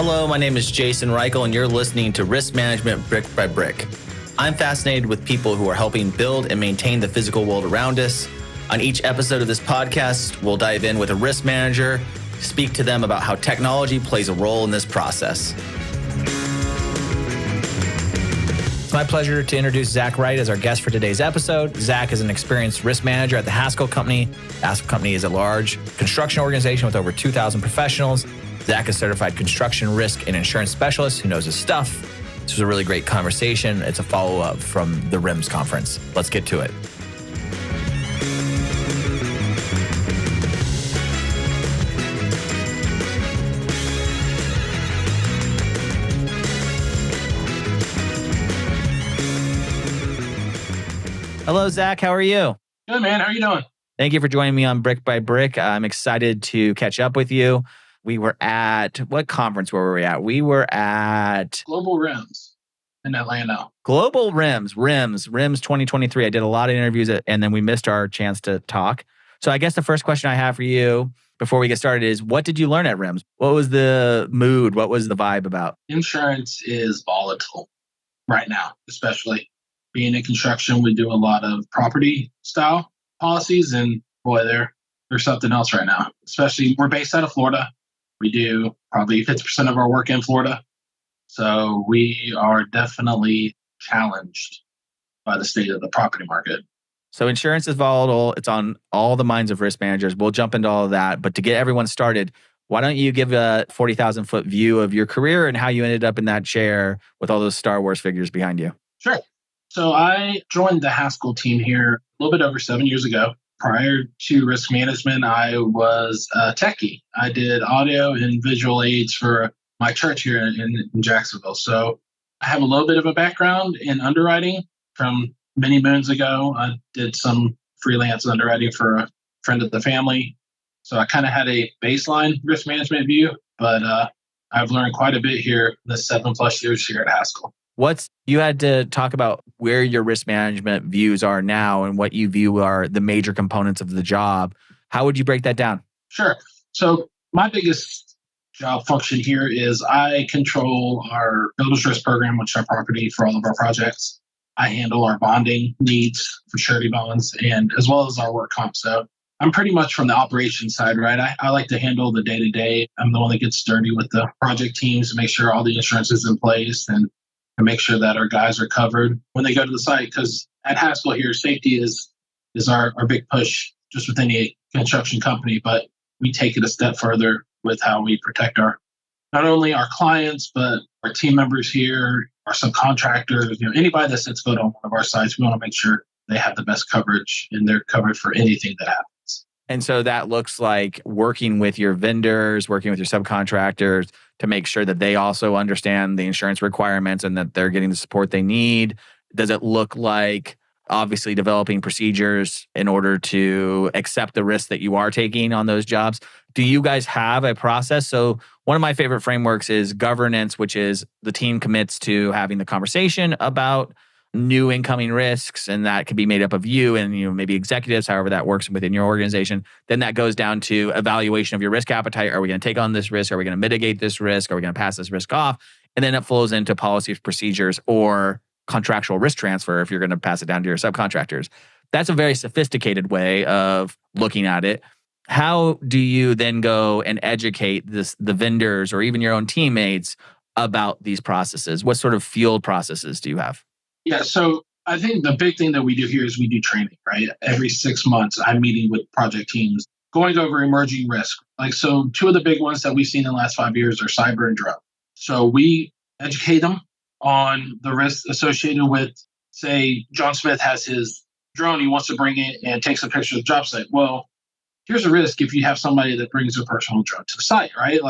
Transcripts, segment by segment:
Hello, my name is Jason Reichl, and you're listening to Risk Management Brick by Brick. I'm fascinated with people who are helping build and maintain the physical world around us. On each episode of this podcast, we'll dive in with a risk manager, speak to them about how technology plays a role in this process. It's my pleasure to introduce Zach Wright as our guest for today's episode. Zach is an experienced risk manager at the Haskell Company. The Haskell Company is a large construction organization with over 2,000 professionals. Zach is a certified construction risk and insurance specialist who knows his stuff. This was a really great conversation. It's a follow-up from the RIMS conference. Let's get to it. Hello, Zach. How are you? Good, man. How are you doing? Thank you for joining me on Brick by Brick. I'm excited to catch up with you. We were at, what conference were we at? We were at Global RIMS in Atlanta. Global RIMS 2023. I did a lot of interviews and then we missed our chance to talk. So I guess the first question I have for you before we get started is, what did you learn at RIMS? What was the mood? What was the vibe about? Insurance is volatile right now, especially being in construction. We do a lot of property style policies, and boy, there's something else right now. Especially, we're based out of Florida. We do probably 50% of our work in Florida. So we are definitely challenged by the state of the property market. So insurance is volatile. It's on all the minds of risk managers. We'll jump into all of that. But to get everyone started, why don't you give a 40,000 foot view of your career and how you ended up in that chair with all those Star Wars figures behind you? Sure. So I joined the Haskell team here a little bit over 7 years ago. Prior to risk management, I was a techie. I did audio and visual aids for my church here in Jacksonville. So I have a little bit of a background in underwriting from many moons ago. I did some freelance underwriting for a friend of the family. So I kind of had a baseline risk management view, but I've learned quite a bit here in the 7+ years here at Haskell. You had to talk about where your risk management views are now and what you view are the major components of the job. How would you break that down? Sure. So my biggest job function here is I control our builder's risk program, which is our property for all of our projects. I handle our bonding needs for surety bonds and as well as our work comp. So I'm pretty much from the operations side, right? I like to handle the day-to-day. I'm the one that gets dirty with the project teams to make sure all the insurance is in place and make sure that our guys are covered when they go to the site. Because at Haskell here, safety is our big push just with any construction company, but we take it a step further with how we protect not only our clients, but our team members here, our subcontractors, anybody that sets foot on one of our sites. We want to make sure they have the best coverage and they're covered for anything that happens. And so that looks like working with your vendors, working with your subcontractors to make sure that they also understand the insurance requirements and that they're getting the support they need. Does it look like obviously developing procedures in order to accept the risk that you are taking on those jobs? Do you guys have a process? So one of my favorite frameworks is governance, which is the team commits to having the conversation about new incoming risks, and that could be made up of you and maybe executives, however that works within your organization. Then that goes down to evaluation of your risk appetite. Are we going to take on this risk? Are we going to mitigate this risk? Are we going to pass this risk off? And then it flows into policies, procedures, or contractual risk transfer if you're going to pass it down to your subcontractors. That's a very sophisticated way of looking at it. How do you then go and educate the vendors or even your own teammates about these processes? What sort of field processes do you have? Yeah, so I think the big thing that we do here is we do training, right? Every 6 months, I'm meeting with project teams, going over emerging risk. So two of the big ones that we've seen in the last 5 years are cyber and drone. So we educate them on the risks associated with, say, John Smith has his drone, he wants to bring it and takes a picture of the job site. Well, here's a risk if you have somebody that brings a personal drone to the site, right?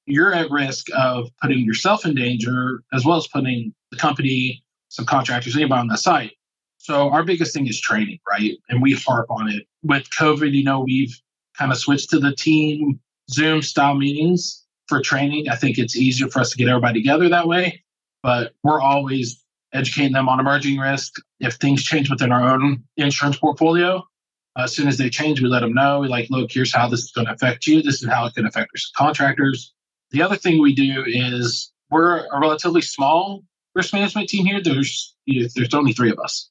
You're at risk of putting yourself in danger as well as putting the company, subcontractors, anybody on the site. So our biggest thing is training, right? And we harp on it. With COVID, we've kind of switched to the team Zoom style meetings for training. I think it's easier for us to get everybody together that way, but we're always educating them on emerging risk. If things change within our own insurance portfolio, as soon as they change, we let them know. We're like, look, here's how this is going to affect you. This is how it can affect your contractors. The other thing we do is we're a relatively small risk management team here. There's only three of us.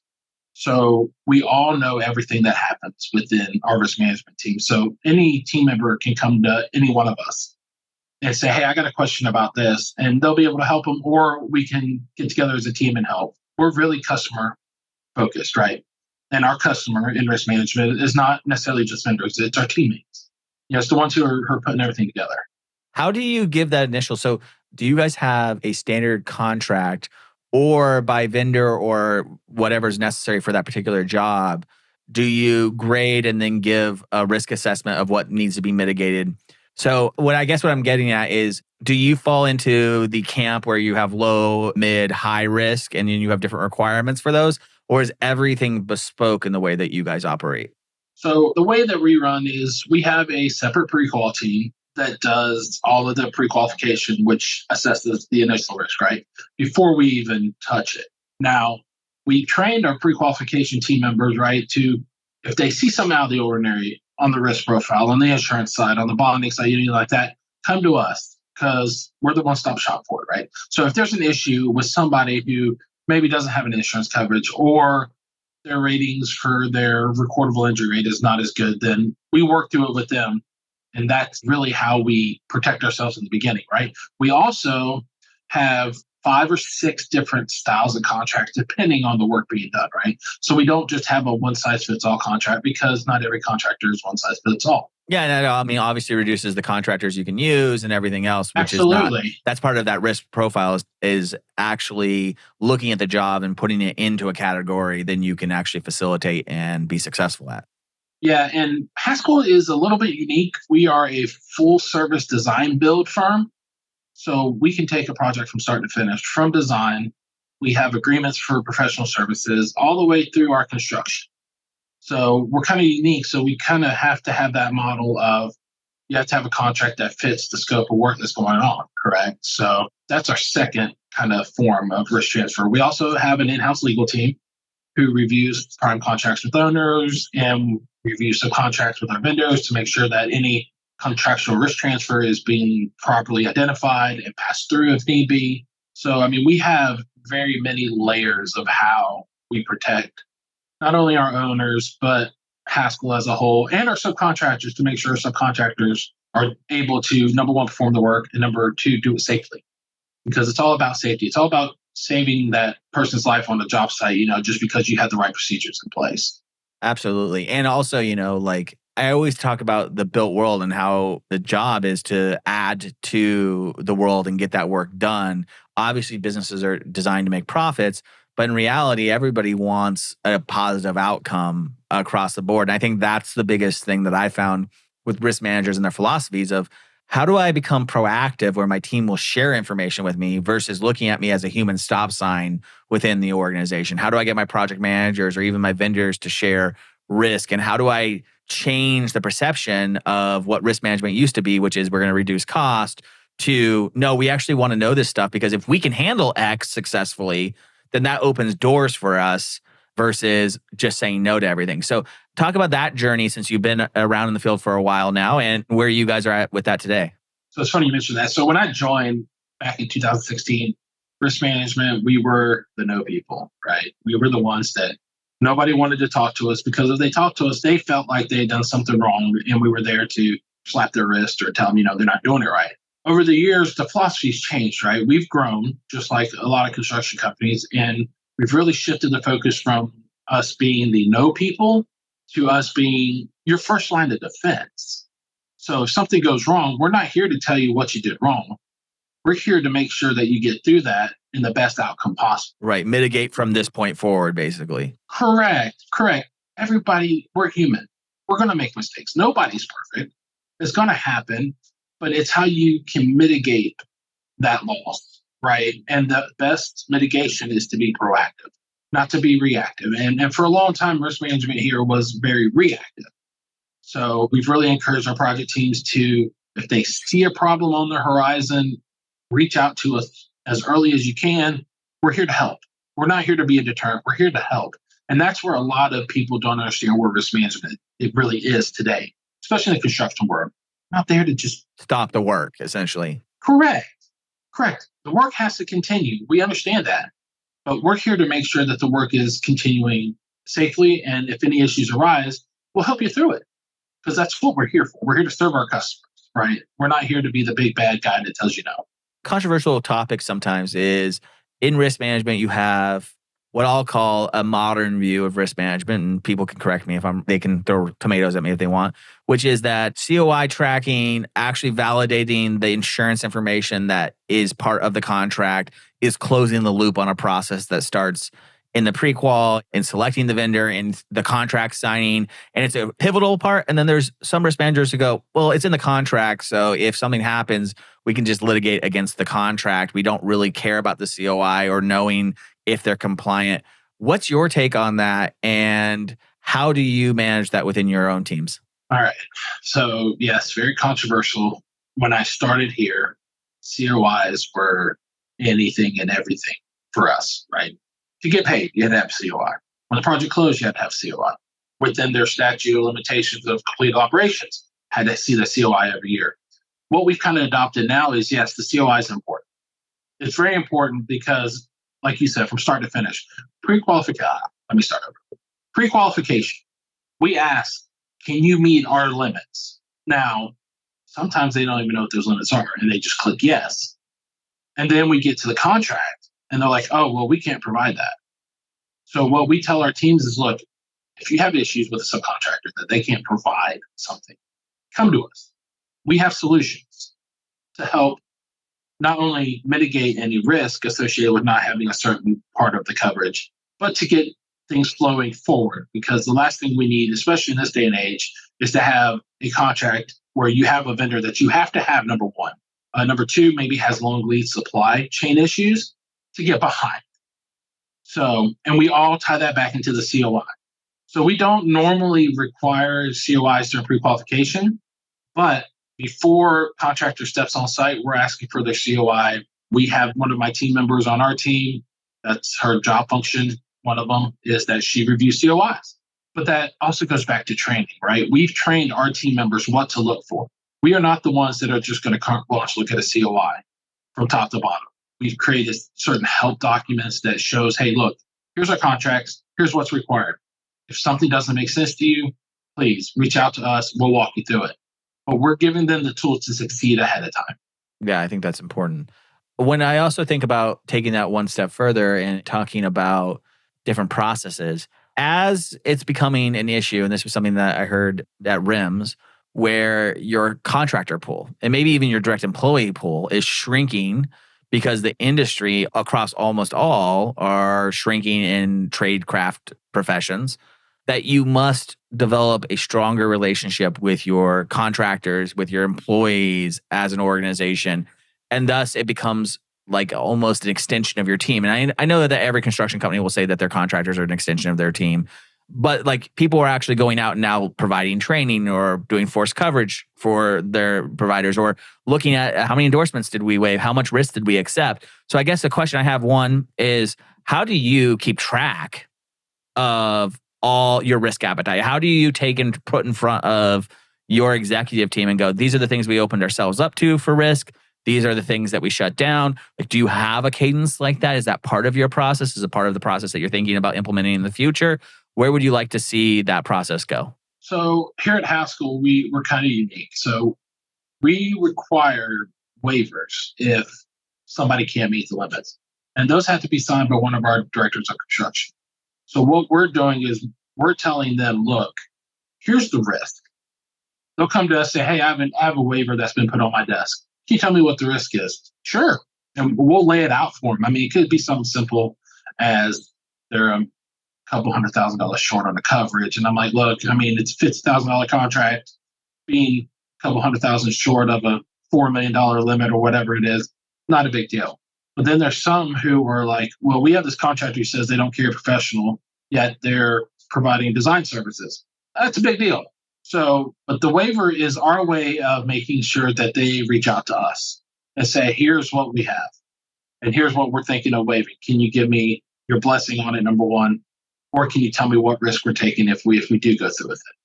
So we all know everything that happens within our risk management team. So any team member can come to any one of us and say, hey, I got a question about this. And they'll be able to help them, or we can get together as a team and help. We're really customer focused, right? And our customer in risk management is not necessarily just vendors, it's our teammates. It's the ones who are putting everything together. How do you give that initial? So, do you guys have a standard contract or by vendor or whatever is necessary for that particular job? Do you grade and then give a risk assessment of what needs to be mitigated? So, what I'm getting at is, do you fall into the camp where you have low, mid, high risk and then you have different requirements for those? Or is everything bespoke in the way that you guys operate? So the way that we run is we have a separate pre-qual team that does all of the pre-qualification, which assesses the initial risk, right? Before we even touch it. Now, we trained our pre-qualification team members, right, to, if they see something out of the ordinary on the risk profile, on the insurance side, on the bonding side, anything like that, come to us because we're the one-stop shop for it, right? So if there's an issue with somebody who maybe doesn't have an insurance coverage, or their ratings for their recordable injury rate is not as good, then we work through it with them. And that's really how we protect ourselves in the beginning, right? We also have 5 or 6 different styles of contracts depending on the work being done, right? So we don't just have a one size fits all contract, because not every contractor is one size fits all. Yeah, no, I mean, obviously reduces the contractors you can use and everything else, which is not, Absolutely. that's part of that risk profile is actually looking at the job and putting it into a category then you can actually facilitate and be successful at. Yeah, and Haskell is a little bit unique. We are a full service design build firm. So we can take a project from start to finish, from design. We have agreements for professional services all the way through our construction. So we're kind of unique. So we kind of have to have that model of, you have to have a contract that fits the scope of work that's going on, correct? So that's our second kind of form of risk transfer. We also have an in-house legal team who reviews prime contracts with owners and reviews subcontracts with our vendors to make sure that any contractual risk transfer is being properly identified and passed through if need be. So, I mean, we have very many layers of how we protect not only our owners, but Haskell as a whole and our subcontractors, to make sure subcontractors are able to, number one, perform the work, and number two, do it safely. Because it's all about safety. It's all about saving that person's life on the job site, just because you had the right procedures in place. Absolutely. And also, like I always talk about the built world and how the job is to add to the world and get that work done. Obviously, businesses are designed to make profits, but in reality, everybody wants a positive outcome across the board. And I think that's the biggest thing that I found with risk managers and their philosophies of, how do I become proactive where my team will share information with me versus looking at me as a human stop sign within the organization? How do I get my project managers or even my vendors to share risk? And how do I change the perception of what risk management used to be, which is we're going to reduce cost, to no, we actually want to know this stuff, because if we can handle X successfully, then that opens doors for us versus just saying no to everything. So talk about that journey since you've been around in the field for a while now and where you guys are at with that today. So it's funny you mentioned that. So when I joined back in 2016, risk management, we were the no people, right? We were the ones that nobody wanted to talk to us, because if they talked to us, they felt like they had done something wrong and we were there to slap their wrist or tell them, they're not doing it right. Over the years, the philosophy's changed, right? We've grown just like a lot of construction companies, and we've really shifted the focus from us being the no people to us being your first line of defense. So if something goes wrong, we're not here to tell you what you did wrong. We're here to make sure that you get through that in the best outcome possible. Right. Mitigate from this point forward, basically. Correct. Everybody, we're human. We're going to make mistakes. Nobody's perfect. It's going to happen, but it's how you can mitigate that loss, right? And the best mitigation is to be proactive, not to be reactive. And for a long time, risk management here was very reactive. So we've really encouraged our project teams to, if they see a problem on the horizon, reach out to us as early as you can. We're here to help. We're not here to be a deterrent. We're here to help. And that's where a lot of people don't understand where risk management it really is today, especially in the construction world. Not there to just stop the work, essentially. Correct. Correct. The work has to continue. We understand that. But we're here to make sure that the work is continuing safely. And if any issues arise, we'll help you through it because that's what we're here for. We're here to serve our customers, right? We're not here to be the big bad guy that tells you no. Controversial topic sometimes is in risk management, you have what I'll call a modern view of risk management, and people can correct me they can throw tomatoes at me if they want, which is that COI tracking, actually validating the insurance information that is part of the contract, is closing the loop on a process that starts in the pre-qual, in selecting the vendor, in the contract signing, and it's a pivotal part. And then there's some risk managers who go, well, it's in the contract, so if something happens, we can just litigate against the contract. We don't really care about the COI or knowing if they're compliant. What's your take on that? And how do you manage that within your own teams? All right. So, yes, very controversial. When I started here, COIs were anything and everything for us, right? To get paid, you had to have COI. When the project closed, you had to have COI. Within their statute of limitations of complete operations, had to see the COI every year. What we've kind of adopted now is, yes, the COI is important. It's very important because, like you said, from start to finish, pre-qualification. Let me start over. Pre-qualification. We ask, can you meet our limits? Now, sometimes they don't even know what those limits are, and they just click yes. And then we get to the contract, and they're like, oh, well, we can't provide that. So what we tell our teams is, look, if you have issues with a subcontractor that they can't provide something, come to us. We have solutions to help not only mitigate any risk associated with not having a certain part of the coverage, but to get things flowing forward. Because the last thing we need, especially in this day and age, is to have a contract where you have a vendor that you have to have, number one. Number two, maybe has long lead supply chain issues to get behind. So, and we all tie that back into the COI. So we don't normally require COIs during pre-qualification, but before contractor steps on site, we're asking for their COI. We have one of my team members on our team. That's her job function. One of them is that she reviews COIs. But that also goes back to training, right? We've trained our team members what to look for. We are not the ones that are just going to carte blanche look at a COI from top to bottom. We've created certain help documents that shows, hey, look, here's our contracts. Here's what's required. If something doesn't make sense to you, please reach out to us. We'll walk you through it. But we're giving them the tools to succeed ahead of time. Yeah, I think that's important. When I also think about taking that one step further and talking about different processes, as it's becoming an issue, and this was something that I heard at RIMS, where your contractor pool and maybe even your direct employee pool is shrinking because the industry across almost all are shrinking in trade craft professions, that you must develop a stronger relationship with your contractors, with your employees as an organization. And thus it becomes like almost an extension of your team. And I know that every construction company will say that their contractors are an extension of their team. But like people are actually going out and now providing training or doing forced coverage for their providers or looking at how many endorsements did we waive? How much risk did we accept? So I guess the question I have, one, is how do you keep track of all your risk appetite? How do you take and put in front of your executive team and go, these are the things we opened ourselves up to for risk. These are the things that we shut down. Like, do you have a cadence like that? Is that part of your process? Is it part of the process that you're thinking about implementing in the future? Where would you like to see that process go? So here at Haskell, we're kind of unique. So we require waivers if somebody can't meet the limits. And those have to be signed by one of our directors of construction. So what we're doing is we're telling them, look, here's the risk. They'll come to us and say, hey, I have a waiver that's been put on my desk. Can you tell me what the risk is? Sure. And we'll lay it out for them. I mean, it could be something simple as they're couple $100,000 short on the coverage. And I'm like, look, I mean, it's a $50,000 contract, being a couple $100,000 short of a $4 million limit or whatever it is, not a big deal. But then there's some who are like, well, we have this contractor who says they don't carry professional, yet they're providing design services. That's a big deal. So, but the waiver is our way of making sure that they reach out to us and say, here's what we have. And here's what we're thinking of waiving. Can you give me your blessing on it, number one? Or can you tell me what risk we're taking if we do go through with it?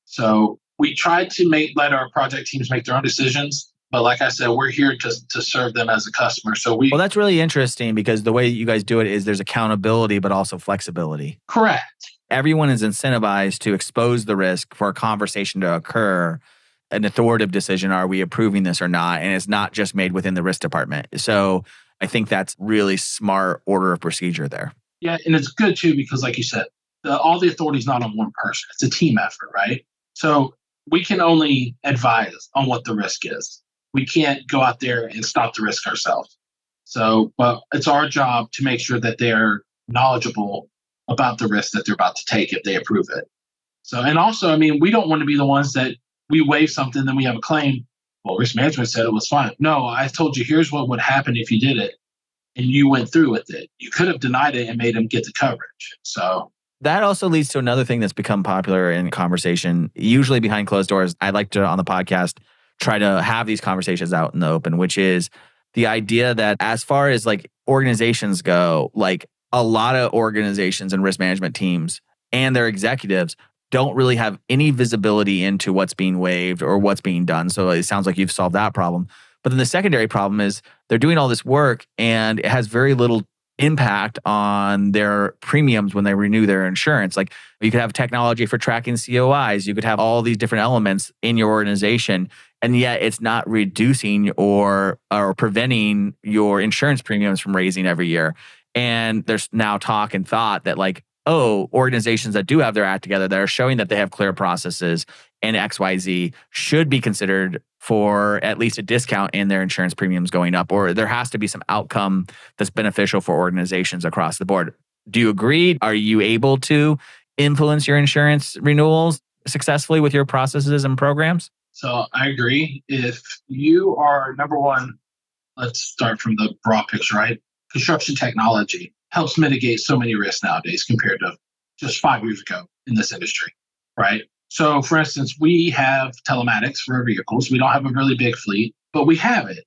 So we try to let our project teams make their own decisions, But like I said, we're here to serve them as a customer. So Well, that's really interesting because the way you guys do it is there's accountability, but also flexibility. correct. Everyone is incentivized to expose the risk for a conversation to occur, an authoritative decision, are we approving this or not? And it's not just made within the risk department. So I think that's really smart order of procedure there. Yeah, and it's good too because, like you said, all the authority is not on one person. It's a team effort, right? So we can only advise on what the risk is. We can't go out there and stop the risk ourselves. So, but it's our job to make sure that they're knowledgeable about the risk that they're about to take if they approve it. So, and also, I mean, we don't want to be the ones that we waive something, then we have a claim. Well, risk management said it was fine. No, I told you here's what would happen if you did it, and you went through with it. You could have denied it and made them get the coverage. So That also leads to another thing that's become popular in conversation, usually behind closed doors. I like to, on the podcast, try to have these conversations out in the open, which is the idea that as far as like organizations go, like a lot of organizations and risk management teams and their executives don't really have any visibility into what's being waived or what's being done. So it sounds like you've solved that problem. But then the secondary problem is they're doing all this work and it has very little impact on their premiums when they renew their insurance. Like you could have technology for tracking COIs, you could have all these different elements in your organization, and yet it's not reducing or preventing your insurance premiums from raising every year. And there's now talk and thought that like, oh, organizations that do have their act together that are showing that they have clear processes and XYZ should be considered for at least a discount in their insurance premiums going up, or there has to be some outcome that's beneficial for organizations across the board. Do you agree? Are you able to influence your insurance renewals successfully with your processes and programs? So I agree. If you are number one, let's start from the broad picture, right? Construction technology helps mitigate so many risks nowadays compared to just 5 years ago in this industry, right? So, for instance, we have telematics for our vehicles. We don't have a really big fleet, but we have it.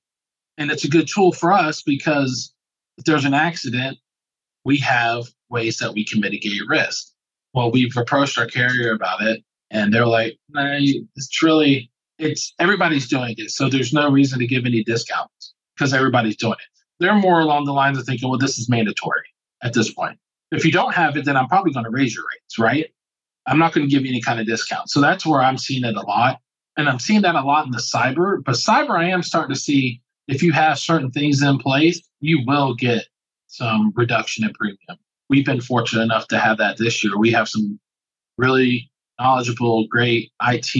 And it's a good tool for us because if there's an accident, we have ways that we can mitigate risk. Well, we've approached our carrier about it, and they're like, nah, it's everybody's doing it. So there's no reason to give any discounts because everybody's doing it. They're more along the lines of thinking, well, this is mandatory at this point. If you don't have it, then I'm probably going to raise your rates, right? I'm not going to give you any kind of discount. So that's where I'm seeing it a lot. And I'm seeing that a lot in the cyber. But cyber, I am starting to see if you have certain things in place, you will get some reduction in premium. We've been fortunate enough to have that this year. We have some really knowledgeable, great IT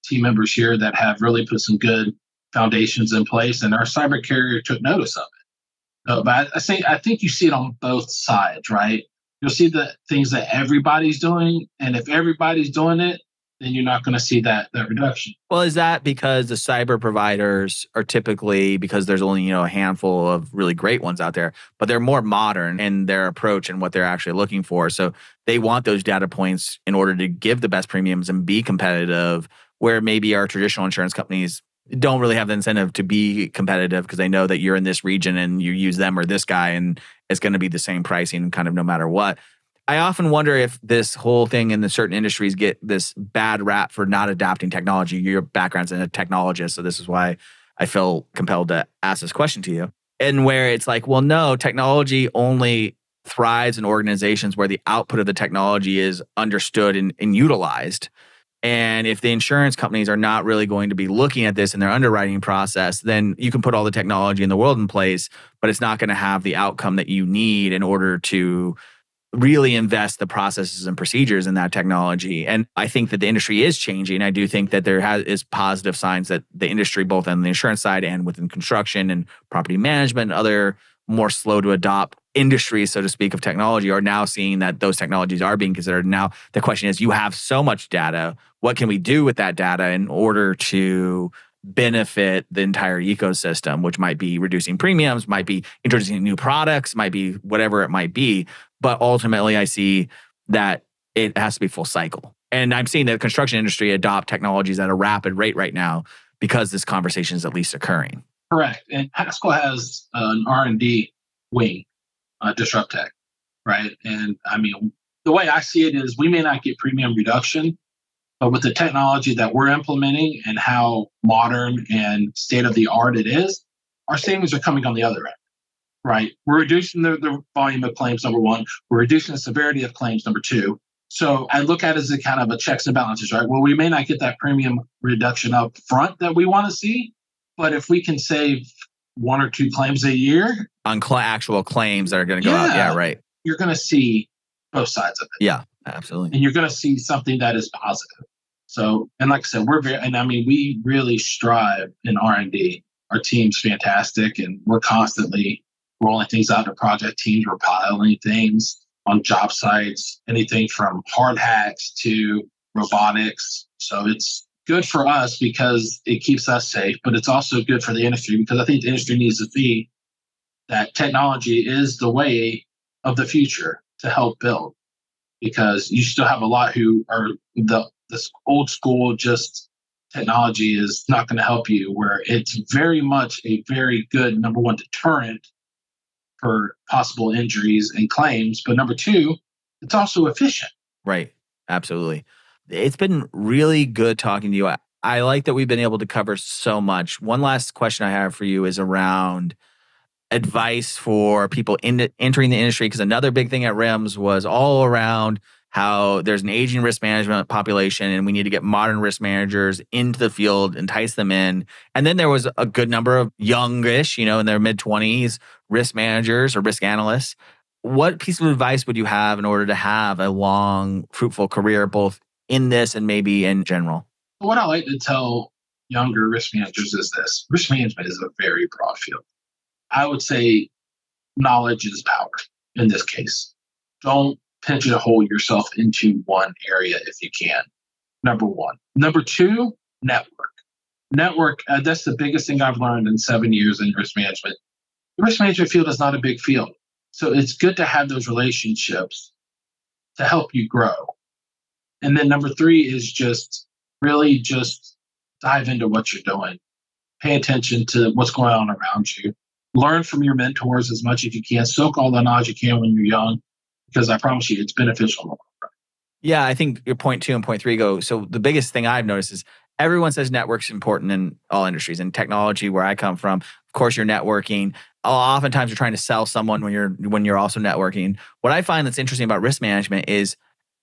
team members here that have really put some good foundations in place. And our cyber carrier took notice of it. But I think you see it on both sides, right? You'll see the things that everybody's doing, and if everybody's doing it, then you're not going to see that reduction. Well, is that because the cyber providers are typically, because there's only a handful of really great ones out there, but they're more modern in their approach and what they're actually looking for. So they want those data points in order to give the best premiums and be competitive, where maybe our traditional insurance companies don't really have the incentive to be competitive because they know that you're in this region and you use them or this guy and it's going to be the same pricing kind of no matter what. I often wonder if this whole thing in the certain industries get this bad rap for not adapting technology. Your background's in a technologist, so this is why I feel compelled to ask this question to you. And where it's like, well, no, technology only thrives in organizations where the output of the technology is understood and utilized. And if the insurance companies are not really going to be looking at this in their underwriting process, then you can put all the technology in the world in place, but it's not going to have the outcome that you need in order to really invest the processes and procedures in that technology. And I think that the industry is changing. I do think that there is positive signs that the industry, both on the insurance side and within construction and property management and other more slow to adopt industries, so to speak, of technology, are now seeing that those technologies are being considered. Now, the question is, you have so much data. What can we do with that data in order to benefit the entire ecosystem, which might be reducing premiums, might be introducing new products, might be whatever it might be. But ultimately, I see that it has to be full cycle. And I'm seeing the construction industry adopt technologies at a rapid rate right now because this conversation is at least occurring. Correct. And Haskell has an R&D wing, Disrupt Tech, right? And I mean, the way I see it is we may not get premium reduction, But with the technology that we're implementing and how modern and state of the art it is, our savings are coming on the other end, right? We're reducing the volume of claims, number one. We're reducing the severity of claims, number two. So I look at it as a kind of a checks and balances, right? Well, we may not get that premium reduction up front that we want to see, but if we can save one or two claims a year on actual claims that are going to go out. Yeah, right. You're going to see both sides of it. Yeah, absolutely. And you're going to see something that is positive. So, and like I said, we really strive in R&D. Our team's fantastic, and we're constantly rolling things out to project teams. We're piloting things on job sites, anything from hard hacks to robotics. So it's good for us because it keeps us safe, but it's also good for the industry because I think the industry needs to see that technology is the way of the future to help build, because you still have a lot who are this old school, just technology is not going to help you, where it's very much a very good, number one, deterrent for possible injuries and claims. But number two, it's also efficient. Right. Absolutely. It's been really good talking to you. I like that we've been able to cover so much. One last question I have for you is around advice for people entering the industry, because another big thing at RIMS was all around how there's an aging risk management population and we need to get modern risk managers into the field, entice them in. And then there was a good number of youngish, in their mid-20s, risk managers or risk analysts. What piece of advice would you have in order to have a long, fruitful career, both in this and maybe in general? What I like to tell younger risk managers is this: risk management is a very broad field. I would say knowledge is power in this case. Don't pigeonhole yourself into one area if you can. Number one. Number two, network. That's the biggest thing I've learned in 7 years in risk management. The risk management field is not a big field. So it's good to have those relationships to help you grow. And then number three is just dive into what you're doing. Pay attention to what's going on around you. Learn from your mentors as much as you can. Soak all the knowledge you can when you're young, because I promise you it's beneficial in the long run. Yeah, I think your point 2 and point 3 go. So the biggest thing I've noticed is everyone says network's important in all industries. In technology, where I come from, of course, you're networking. Oftentimes, you're trying to sell someone when you're also networking. What I find that's interesting about risk management is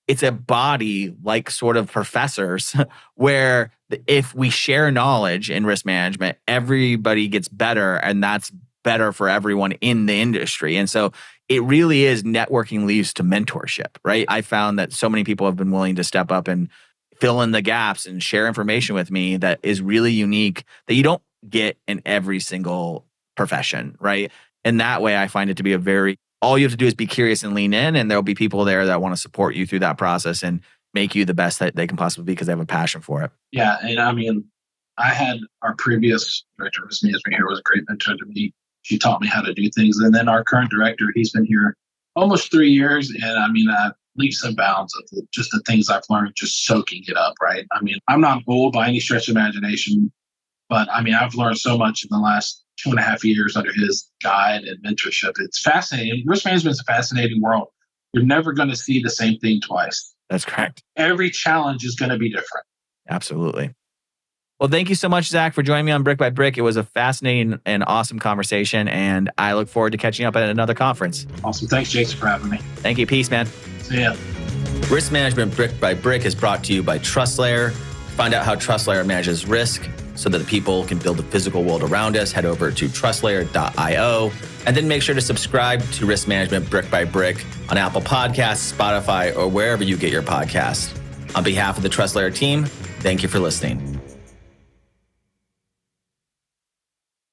it's a body like sort of professors where if we share knowledge in risk management, everybody gets better, and that's better for everyone in the industry. And so it really is networking leads to mentorship, right? I found that so many people have been willing to step up and fill in the gaps and share information with me that is really unique, that you don't get in every single profession, right? And that way I find it to be all you have to do is be curious and lean in, and there'll be people there that want to support you through that process and make you the best that they can possibly be because they have a passion for it. Yeah. And I mean, I had our previous director of risk management here was a great mentor to me. She taught me how to do things. And then our current director, he's been here almost 3 years. And I mean, leaps and bounds of just the things I've learned, just soaking it up, right? I mean, I'm not old by any stretch of imagination, but I mean, I've learned so much in the last 2.5 years under his guide and mentorship. It's fascinating. Risk management is a fascinating world. You're never going to see the same thing twice. That's correct. Every challenge is going to be different. Absolutely. Well, thank you so much, Zach, for joining me on Brick by Brick. It was a fascinating and awesome conversation, and I look forward to catching up at another conference. Awesome. Thanks, Jason, for having me. Thank you. Peace, man. See ya. Risk Management Brick by Brick is brought to you by TrustLayer. Find out how TrustLayer manages risk so that the people can build the physical world around us. Head over to trustlayer.io, and then make sure to subscribe to Risk Management Brick by Brick on Apple Podcasts, Spotify, or wherever you get your podcasts. On behalf of the TrustLayer team, thank you for listening.